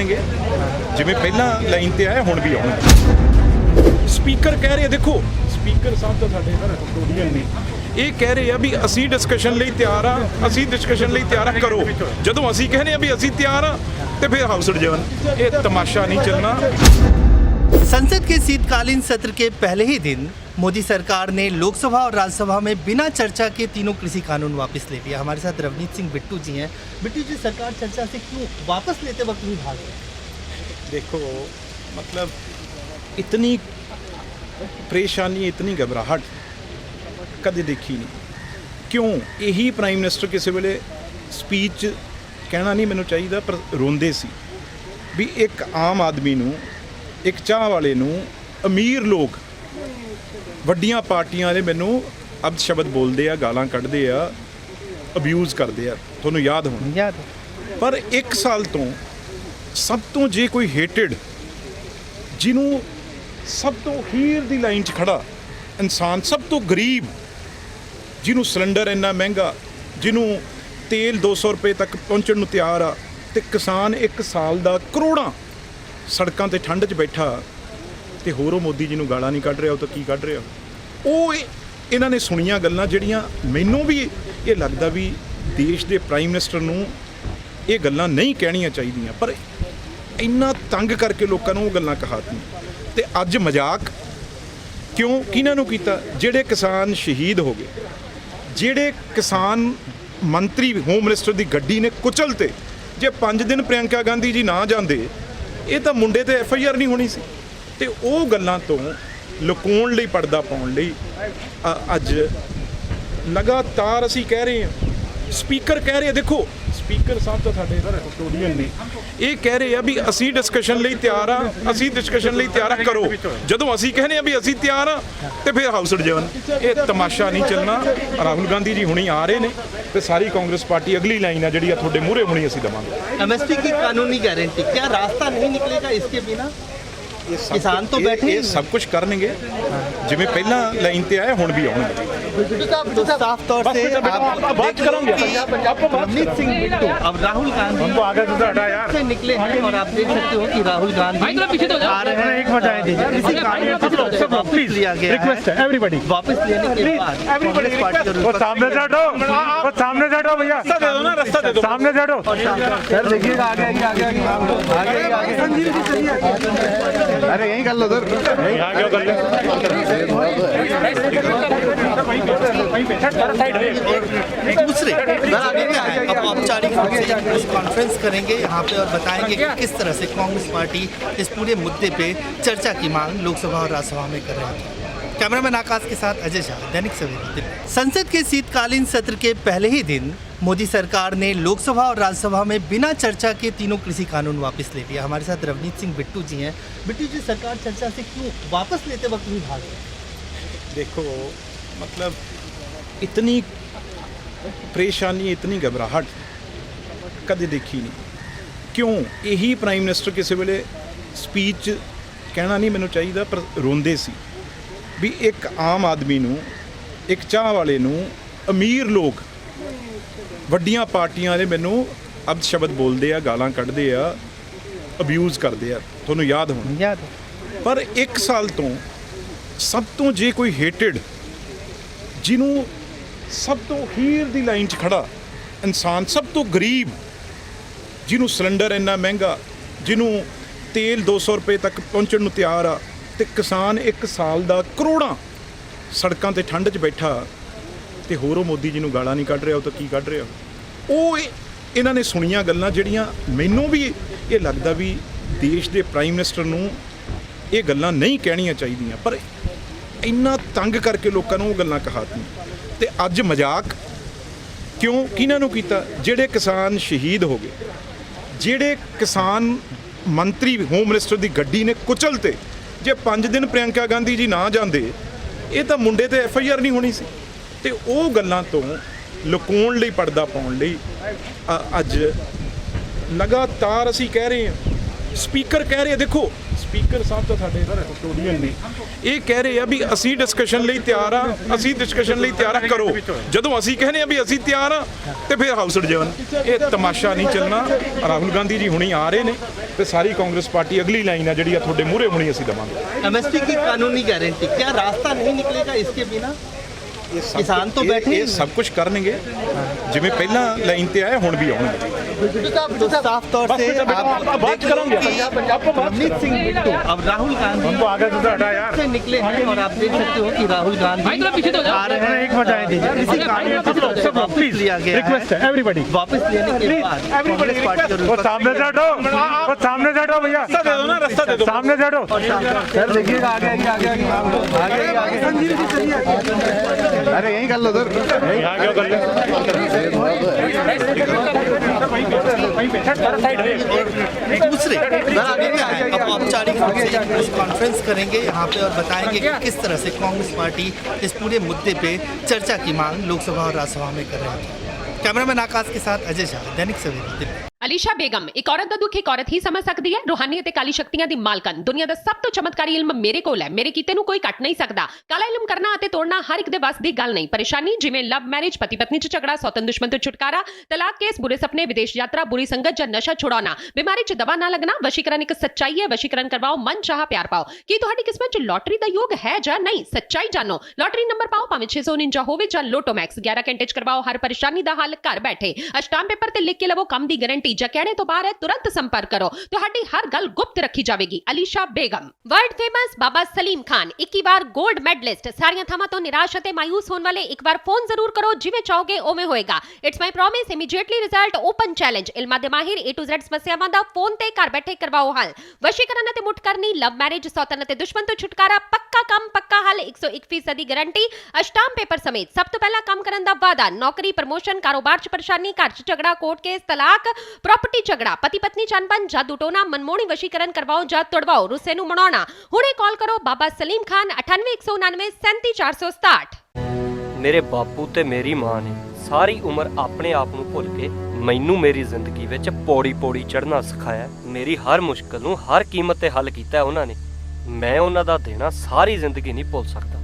ਕਰਨਗੇ ਜਿਵੇਂ ਪਹਿਲਾਂ ਲਾਈਨ ਤੇ ਆਏ ਹੁਣ ਵੀ ਆਉਣਗੇ। ਸਪੀਕਰ ਕਹਿ ਰਹੇ ਦੇਖੋ ਸਪੀਕਰ ਸਾਹਿਬ ਤਾਂ ਸਾਡੇ ਕਸਟੋਡੀਅਨ ਨੇ, ਇਹ ਕਹਿ ਰਹੇ ਆ ਵੀ ਅਸੀਂ ਡਿਸਕਸ਼ਨ ਲਈ ਤਿਆਰ ਆ, ਅਸੀਂ ਡਿਸਕਸ਼ਨ ਲਈ ਤਿਆਰ ਆ, ਕਰੋ। ਜਦੋਂ ਅਸੀਂ ਕਹਿੰਦੇ ਆ ਵੀ ਅਸੀਂ ਤਿਆਰ ਆ ਤੇ ਫਿਰ ਹਾਊਸ ਅਡਜਰਨ, ਇਹ ਤਮਾਸ਼ਾ नहीं चलना। संसद के शीतकालीन सत्र के पहले ही दिन मोदी सरकार ने लोकसभा और राज्यसभा में बिना चर्चा के तीनों कृषि कानून वापस ले लिया। हमारे साथ रवनीत सिंह बिट्टू जी हैं। बिट्टू जी, सरकार चर्चा से क्यों वापस लेते वक्त भी भाग गए? देखो मतलब इतनी परेशानी, इतनी घबराहट कदे देखी नहीं। क्यों? यही प्राइम मिनिस्टर किसी वेले स्पीच कहना नहीं मैनू चाहिए पर रोंदे सी भी एक आम आदमी नू, एक चाह वाले नू, अमीर लोग ਵੱਡੀਆਂ ਪਾਰਟੀਆਂ ਦੇ ਮੈਨੂੰ ਅਬ ਸ਼ਬਦ ਬੋਲਦੇ ਆ, ਗਾਲਾਂ ਕੱਢਦੇ ਆ, ਅਬਿਊਜ਼ ਕਰਦੇ ਆ, ਤੁਹਾਨੂੰ ਯਾਦ ਹੋਣਾ। ਪਰ 1 ਸਾਲ ਤੋਂ ਸਭ ਤੋਂ ਜੇ ਕੋਈ ਹੇਟਡ, ਜਿਹਨੂੰ ਸਭ ਤੋਂ ਹੀਰ ਦੀ ਲਾਈਨ 'ਚ ਖੜਾ ਇਨਸਾਨ, ਸਭ ਤੋਂ ਗਰੀਬ, ਜਿਹਨੂੰ ਸਿਲੰਡਰ ਇੰਨਾ ਮਹਿੰਗਾ, ਜਿਹਨੂੰ ਤੇਲ 200 ਰੁਪਏ ਤੱਕ ਪਹੁੰਚਣ ਨੂੰ ਤਿਆਰ ਆ, ਤੇ ਕਿਸਾਨ 1 ਸਾਲ ਦਾ ਕਰੋੜਾਂ ਸੜਕਾਂ ਤੇ ਠੰਡ 'ਚ ਬੈਠਾ, ਤੇ ਹੋਰ ਉਹ ਮੋਦੀ ਜੀ ਨੂੰ ਗਾਲਾਂ ਨਹੀਂ ਕੱਢ ਰਿਹਾ, ਉਹ ਤਾਂ ਕੀ ਕੱਢ ਰਿਹਾ। ਉਹ ਇਹਨਾਂ ਨੇ ਸੁਣੀਆਂ ਗੱਲਾਂ ਜਿਹੜੀਆਂ ਮੈਨੂੰ ਵੀ ਇਹ ਲੱਗਦਾ ਵੀ ਦੇਸ਼ ਦੇ ਪ੍ਰਾਈਮ ਮਿਨਿਸਟਰ ਨੂੰ ਇਹ ਗੱਲਾਂ ਨਹੀਂ ਕਹਿਣੀਆਂ ਚਾਹੀਦੀਆਂ, ਪਰ ਇੰਨਾ ਤੰਗ ਕਰਕੇ ਲੋਕਾਂ ਨੂੰ ਉਹ ਗੱਲਾਂ ਕਹਾਤੀਆਂ। ਤੇ ਅੱਜ ਮਜ਼ਾਕ ਕਿਉਂ ਕਿਹਨਾਂ ਨੂੰ ਕੀਤਾ? ਜਿਹੜੇ ਕਿਸਾਨ ਸ਼ਹੀਦ ਹੋ ਗਏ, ਜਿਹੜੇ ਕਿਸਾਨ ਮੰਤਰੀ ਹੋਮ ਮਿਨਿਸਟਰ ਦੀ ਗੱਡੀ ਨੇ ਕੁਚਲ ਤੇ, ਜੇ 5 ਦਿਨ ਪ੍ਰਿਯੰਕਾ ਗਾਂਧੀ ਜੀ ਨਾ ਜਾਂਦੇ ਇਹ ਤਾਂ ਮੁੰਡੇ ਤੇ FIR ਨਹੀਂ ਹੋਣੀ ਸੀ। ਤੇ ਉਹ ਗੱਲਾਂ ਤੋਂ ਲੁਕਾਉਣ ਲਈ, ਪਰਦਾ ਪਾਉਣ ਲਈ ਅੱਜ ਲਗਾਤਾਰ ਅਸੀਂ ਕਹਿ ਰਹੇ ਹਾਂ, ਸਪੀਕਰ ਕਹਿ ਰਹੇ ਦੇਖੋ ਸਪੀਕਰ ਸਾਹਿਬ ਤਾਂ ਸਾਡੇ ਕਸਟੋਡੀਅਨ ਨੇ, ਇਹ ਕਹਿ ਰਹੇ ਆ ਵੀ ਅਸੀਂ ਡਿਸਕਸ਼ਨ ਲਈ ਤਿਆਰ ਆ, ਅਸੀਂ ਡਿਸਕਸ਼ਨ ਲਈ ਤਿਆਰ ਆ, ਕਰੋ। ਜਦੋਂ ਅਸੀਂ ਕਹਿੰਦੇ ਆ ਵੀ ਅਸੀਂ ਤਿਆਰ ਆ ਤੇ ਫਿਰ ਹਾਊਸ ਅਡਜਰਨ, ਇਹ ਤਮਾਸ਼ਾ ਨਹੀਂ ਚੱਲਣਾ। ਰਾਹੁਲ ਗਾਂਧੀ ਜੀ ਹੁਣੀ ਆ ਰਹੇ ਨੇ ਤੇ ਸਾਰੀ ਕਾਂਗਰਸ ਪਾਰਟੀ ਅਗਲੀ ਲਾਈਨ ਆ ਜਿਹੜੀ ਆ ਤੁਹਾਡੇ ਮੂਹਰੇ ਹੁਣੀ ਅਸੀਂ ਦੇਵਾਂਗੇ। MSP की कानूनी गारंटी, क्या रास्ता नहीं निकलेगा इसके बिना? किसान तो बैठे ਇਹ ਸਭ ਕੁਝ ਕਰਨਗੇ ਜਿਵੇਂ ਪਹਿਲਾਂ ਲਾਈਨ ਤੇ ਆਏ ਹੁਣ ਵੀ ਆਉਣਗੇ। तो साफ तौर से बात करेंगे रवनीत सिंह बिट्टू अब राहुल गांधी से निकले हैं और आप देख सकते हो कि राहुल गांधी आ रहे हैं। एक बजाय दीजिए इसी कानून वापस लिया गया रिक्वेस्ट है एवरीबॉडी वापस लेने के बाद कांग्रेस पार्टी वो सामने से हटो, वो सामने से हटो भैया, रास्ता दे दो ना, रास्ता दे दो, सामने से हटो। सर देखिएगा अरे यहीं कर लो सर, यहाँ क्यों कर दूसरे अब औपचारिक रूप से प्रेस कॉन्फ्रेंस करेंगे यहाँ पे और बताएंगे कि किस तरह से कांग्रेस पार्टी इस पूरे मुद्दे पे चर्चा की मांग लोकसभा और राज्यसभा में कर रही है। कैमरामैन आकाश के साथ अजय शाह, दैनिक सवेरा दिल्ली। संसद के शीतकालीन सत्र के पहले ही दिन मोदी सरकार ने लोकसभा और राज्यसभा में बिना चर्चा के तीनों कृषि कानून वापस ले लिया। हमारे साथ रवनीत सिंह बिट्टू जी हैं। बिट्टू जी, सरकार चर्चा से क्यों वापस लेते वक्त भी भाग गए? देखो मतलब इतनी परेशानी, इतनी घबराहट कदे देखी नहीं। क्यों? यही प्राइम मिनिस्टर किसी वेले स्पीच कहना नहीं मैनू चाहिए पर रोंदे सी भी एक आम आदमी नू, एक चाह वाले नू, अमीर लोग ਵੱਡੀਆਂ ਪਾਰਟੀਆਂ ਦੇ ਮੈਨੂੰ ਅਬ ਸ਼ਬਦ ਬੋਲਦੇ ਆ, ਗਾਲਾਂ ਕੱਢਦੇ ਆ, ਅਬਿਊਜ਼ ਕਰਦੇ ਆ, ਤੁਹਾਨੂੰ ਯਾਦ ਹੋਣਾ। ਪਰ 1 ਸਾਲ ਤੋਂ ਸਭ ਤੋਂ ਜੇ ਕੋਈ ਹੇਟਡ, ਜਿਹਨੂੰ ਸਭ ਤੋਂ ਹੀਰ ਦੀ ਲਾਈਨ 'ਚ ਖੜਾ ਇਨਸਾਨ, ਸਭ ਤੋਂ ਗਰੀਬ, ਜਿਹਨੂੰ ਸਿਲੰਡਰ ਇੰਨਾ ਮਹਿੰਗਾ, ਜਿਹਨੂੰ ਤੇਲ 200 ਰੁਪਏ ਤੱਕ ਪਹੁੰਚਣ ਨੂੰ ਤਿਆਰ ਆ, ਤੇ ਕਿਸਾਨ 1 ਸਾਲ ਦਾ ਕਰੋੜਾਂ ਸੜਕਾਂ ਤੇ ਠੰਡ 'ਚ ਬੈਠਾ, ਤੇ ਹੋਰ ਉਹ ਮੋਦੀ ਜੀ ਨੂੰ ਗਾਲਾਂ ਨਹੀਂ ਕੱਢ ਰਿਹਾ, ਉਹ ਤਾਂ ਕੀ ਕੱਢ ਰਿਹਾ। ਉਹ ਇਹਨਾਂ ਨੇ ਸੁਣੀਆਂ ਗੱਲਾਂ ਜਿਹੜੀਆਂ ਮੈਨੂੰ ਵੀ ਇਹ ਲੱਗਦਾ ਵੀ ਦੇਸ਼ ਦੇ ਪ੍ਰਾਈਮ ਮਿਨਿਸਟਰ ਨੂੰ ਇਹ ਗੱਲਾਂ ਨਹੀਂ ਕਹਿਣੀਆਂ ਚਾਹੀਦੀਆਂ, ਪਰ ਇੰਨਾ ਤੰਗ ਕਰਕੇ ਲੋਕਾਂ ਨੂੰ ਉਹ ਗੱਲਾਂ ਕਹਾਤੀਆਂ। ਤੇ ਅੱਜ ਮਜ਼ਾਕ ਕਿਉਂ ਕਿਹਨਾਂ ਨੂੰ ਕੀਤਾ? ਜਿਹੜੇ ਕਿਸਾਨ ਸ਼ਹੀਦ ਹੋ ਗਏ, ਜਿਹੜੇ ਕਿਸਾਨ ਮੰਤਰੀ ਹੋਮ ਮਿਨਿਸਟਰ ਦੀ ਗੱਡੀ ਨੇ ਕੁਚਲ ਤੇ, ਜੇ 5 ਦਿਨ ਪ੍ਰਿਯੰਕਾ ਗਾਂਧੀ ਜੀ ਨਾ ਜਾਂਦੇ ਇਹ ਤਾਂ ਮੁੰਡੇ ਤੇ FIR ਨਹੀਂ ਹੋਣੀ ਸੀ। ਤੇ ਉਹ ਗੱਲਾਂ ਤੋਂ ਲੁਕਾਉਣ ਲਈ, ਪਰਦਾ ਪਾਉਣ ਲਈ ਅੱਜ ਲਗਾਤਾਰ ਅਸੀਂ ਕਹਿ ਰਹੇ ਹਾਂ, ਸਪੀਕਰ ਕਹਿ ਰਹੇ ਦੇਖੋ ਸਪੀਕਰ ਸਾਹਿਬ ਤਾਂ ਸਾਡੇ ਕਸਟੋਡੀਅਨ ਨੇ, ਇਹ ਕਹਿ ਰਹੇ ਆ ਵੀ ਅਸੀਂ ਡਿਸਕਸ਼ਨ ਲਈ ਤਿਆਰ ਆ, ਅਸੀਂ ਡਿਸਕਸ਼ਨ ਲਈ ਤਿਆਰ ਆ, ਕਰੋ। ਜਦੋਂ ਅਸੀਂ ਕਹਿੰਦੇ ਆ ਵੀ ਅਸੀਂ ਤਿਆਰ ਆ ਤੇ ਫਿਰ ਹਾਊਸ ਅਡਜਰਨ। ਇਹ ਤਮਾਸ਼ਾ ਨਹੀਂ ਚੱਲਣਾ। ਰਾਹੁਲ ਗਾਂਧੀ ਜੀ ਹੁਣੀ ਆ ਰਹੇ ਨੇ ਤੇ ਸਾਰੀ ਕਾਂਗਰਸ ਪਾਰਟੀ ਅਗਲੀ ਲਾਈਨ ਆ ਜਿਹੜੀ ਆ ਤੁਹਾਡੇ ਮੂਹਰੇ ਹੁਣੀ ਅਸੀਂ ਦੇਵਾਂਗੇ। एमएसपी की कानूनी गारंटी, क्या रास्ता नहीं निकलेगा इसके बिना? किसान तो बैठे ਇਹ ਸਭ ਕੁਝ ਕਰਨਗੇ ਜਿਵੇਂ ਪਹਿਲਾਂ ਲਾਈਨ ਤੇ ਆਏ ਹੁਣ ਵੀ ਆਉਣਗੇ। तो साफ तौर से आप बात करेंगे रवनीत सिंह बिट्टू अब राहुल गांधी से निकले हैं और आप देख सकते हो कि राहुल गांधी आ रहे हैं। इसी कारण से वापस लिया गया है। वापस लेने के बाद कांग्रेस पार्टी और सामने से हटो, वो सामने से हटो भैया, रास्ता दे दो ना, रास्ता दे दो। सामने से हटो। सर देखिएगा आगे अरे यहीं कर लो उधर। यहाँ क्यों कर ले? दूसरे अब औपचारिक रूप से प्रेस कॉन्फ्रेंस करेंगे यहाँ पे और बताएंगे कि किस तरह से कांग्रेस पार्टी इस पूरे मुद्दे पे चर्चा की मांग लोकसभा और राज्यसभा में कर रही है। कैमरामैन आकाश के साथ अजय झा, दैनिक सवेरा दिल्ली। ਅਲੀਸ਼ਾ ਬੇਗਮ ਇੱਕ ਔਰਤ ਦਾ ਦੁੱਖ ਇੱਕ ਔਰਤ ਹੀ ਸਮਝ ਸਕਦੀ ਹੈ। ਰੂਹਾਨੀ ਅਤੇ ਕਾਲੀ ਸ਼ਕਤੀਆਂ ਦੀ ਮਾਲਕਨ, ਦੁਨੀਆ ਦਾ ਸਭ ਤੋਂ ਚਮਤਕਾਰੀ ਇਲਮ ਮੇਰੇ ਕੋਲ ਹੈ। ਮੇਰੇ ਕੀਤੇ ਨੂੰ ਕੋਈ ਕੱਟ ਨਹੀਂ ਸਕਦਾ। ਕਾਲਾ ਇਲਮ ਕਰਨਾ ਅਤੇ ਤੋੜਨਾ ਹਰ ਇੱਕ ਦੇ ਵੱਸ ਦੀ ਗੱਲ ਨਹੀਂ। ਪਰੇਸ਼ਾਨੀ ਜਿਵੇਂ ਲਵ ਮੈਰਿਜ, ਪਤੀ ਪਤਨੀ 'ਚ ਝਗੜਾ, ਸੌਤਨ ਦੁਸ਼ਮਣ ਤੋਂ ਛੁਟਕਾਰਾ, ਤਲਾਕ ਕੇਸ, ਬੁਰੇ ਸੁਪਨੇ, ਵਿਦੇਸ਼ ਯਾਤਰਾ, ਬੁਰੀ ਸੰਗਤ ਜਾਂ ਨਸ਼ਾ ਛੁਡਾਉਣਾ, ਬਿਮਾਰੀ 'ਚ ਦਵਾ ਨਾ ਲੱਗਣਾ। ਵਸ਼ੀਕਰਨ ਇੱਕ ਸੱਚਾਈ ਹੈ। ਵਸ਼ੀਕਰਨ ਕਰਵਾਓ, ਮਨ ਚਾਹਾ ਪਿਆਰ ਪਾਓ। ਕੀ ਤੁਹਾਡੀ ਕਿਸਮਤ 'ਚ ਲੋਟਰੀ ਦਾ ਯੋਗ ਹੈ ਜਾਂ ਨਹੀਂ? ਸੱਚਾਈ ਜਾਣੋ। ਲੋਟਰੀ ਨੰਬਰ ਪਾਓ, ਭਾਵੇਂ 649 ਹੋਵੇ ਜਾਂ ਲੋਟੋ ਮੈਕਸ। 11 ਘੰਟੇ 'ਚ ਕਰਵਾਓ ਹਰ ਪਰੇਸ਼ਾਨੀ ਦਾ ਹੱਲ ਘਰ ਬੈਠੇ। ਅਸ਼ਟਾਮ ਪੇਪਰ ਤੇ ਲਿਖ ਕੇ ਲਵੋ ਕੰਮ ਦੀ ਗਾਰੰਟੀ। ਜਾਂ ਕਹਿਣੇ ਤੋਂ ਬਾਹਰ तुरंत संपर्क करो, ਤੁਹਾਡੀ ਹਰ ਗੱਲ ਗੁਪਤ ਰੱਖੀ ਜਾਵੇਗੀ। ਅਲੀਸ਼ਾ ਬੇਗਮ। ਵਰਲਡ ਫੇਮਸ ਬਾਬਾ ਸਲੀਮ ਖਾਨ 21 ਵਾਰ 골ਡ ਮੈਡਲਿਸਟ। ਸਾਰੀਆਂ ਥਾਵਾਂ ਤੋਂ ਨਿਰਾਸ਼ ਅਤੇ ਮਾਯੂਸ ਹੋਣ ਵਾਲੇ ਇੱਕ ਵਾਰ ਫੋਨ ਜ਼ਰੂਰ ਕਰੋ। ਜਿਵੇਂ ਚਾਹੋਗੇ ਉਵੇਂ ਹੋਏਗਾ। It's my promise, immediately result, open challenge. ਇਲਮਾਂ ਦੇ ਮਾਹਿਰ A to Z ਸਮੱਸਿਆਵਾਂ ਦਾ ਫੋਨ ਤੇ ਘਰ ਬੈਠੇ ਕਰਵਾਓ ਹੱਲ। ਵਸ਼ੀਕਰਨ ਅਤੇ ਮੁੱਠ ਕਰਨੀ, ਲਵ ਮੈਰਿਜ, ਸੌਤਨ ਅਤੇ ਦੁਸ਼ਮਣ ਤੋਂ ਛੁਟਕਾਰਾ, ਪੱਕਾ ਕੰਮ, ਪੱਕਾ ਹੱਲ, 101% ਦੀ ਗਾਰੰਟੀ, ਅਸ਼ਟਾਮ ਪੇਪਰ ਸਮੇਤ। ਸਭ ਤੋਂ ਪਹਿਲਾਂ ਕੰਮ ਕਰਨ ਦਾ ਵਾਅਦਾ। ਨੌਕਰੀ, ਪ੍ਰਮੋਸ਼ਨ, ਕਾਰੋਬਾਰ 'ਚ ਪਰੇਸ਼ਾਨੀ, ਘਰ 'ਚ ਝਗੜਾ, ਕੋਰਟ ਕੇਸ, ਤਲਾਕ, ਪ੍ਰਾਪਰਟੀ ਝਗੜਾ, ਪਤੀ ਪਤਨੀ ਚ ਅਣਬਣ, ਜਾਦੂ ਟੋਨਾ, ਮਨਮੋਹਣੀ ਵਸ਼ੀਕਰਨ ਕਰਵਾਓ ਜਾਂ ਤੁੜਵਾਓ, ਰੁੱਸੇ ਨੂੰ ਮਨਾਉਣਾ। ਹੁਣੇ ਕਾਲ ਕਰੋ ਬਾਬਾ ਸਲੀਮ ਖਾਨ 98 199 37467। ਮੇਰੇ ਬਾਪੂ ਤੇ ਮੇਰੀ ਮਾਂ ਨੇ ਸਾਰੀ ਉਮਰ ਆਪਣੇ ਆਪ ਨੂੰ ਭੁੱਲ ਕੇ ਮੈਨੂੰ ਮੇਰੀ ਜ਼ਿੰਦਗੀ ਵਿੱਚ ਪੌੜੀ ਚੜ੍ਹਨਾ ਸਿਖਾਇਆ। ਮੇਰੀ ਹਰ ਮੁਸ਼ਕਲ ਨੂੰ ਹਰ ਕੀਮਤ ਤੇ ਹੱਲ ਕੀਤਾ ਉਹਨਾਂ ਨੇ। ਮੈਂ ਉਹਨਾਂ ਦਾ ਦੇਣਾ ਸਾਰੀ ਜ਼ਿੰਦਗੀ ਨਹੀਂ ਭੁੱਲ ਸਕਦਾ,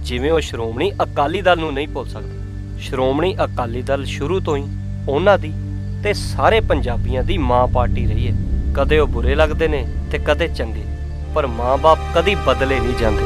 ਜਿਵੇਂ ਉਹ ਸ਼੍ਰੋਮਣੀ ਅਕਾਲੀ ਦਲ ਨੂੰ ਨਹੀਂ ਭੁੱਲ ਸਕਦਾ। ਸ਼੍ਰੋਮਣੀ ਅਕਾਲੀ ਦਲ ਸ਼ੁਰੂ ਤੋਂ ਹੀ ਉਹਨਾਂ ਦੀ ਤੇ ਸਾਰੇ ਪੰਜਾਬੀਆਂ ਦੀ ਮਾਂ ਪਾਰਟੀ ਰਹੀ ਹੈ। ਕਦੇ ਉਹ ਬੁਰੇ ਲੱਗਦੇ ਨੇ ਤੇ ਕਦੇ ਚੰਗੇ, ਪਰ ਮਾਂ-ਬਾਪ ਕਦੀ ਬਦਲੇ ਨਹੀਂ ਜਾਂਦੇ।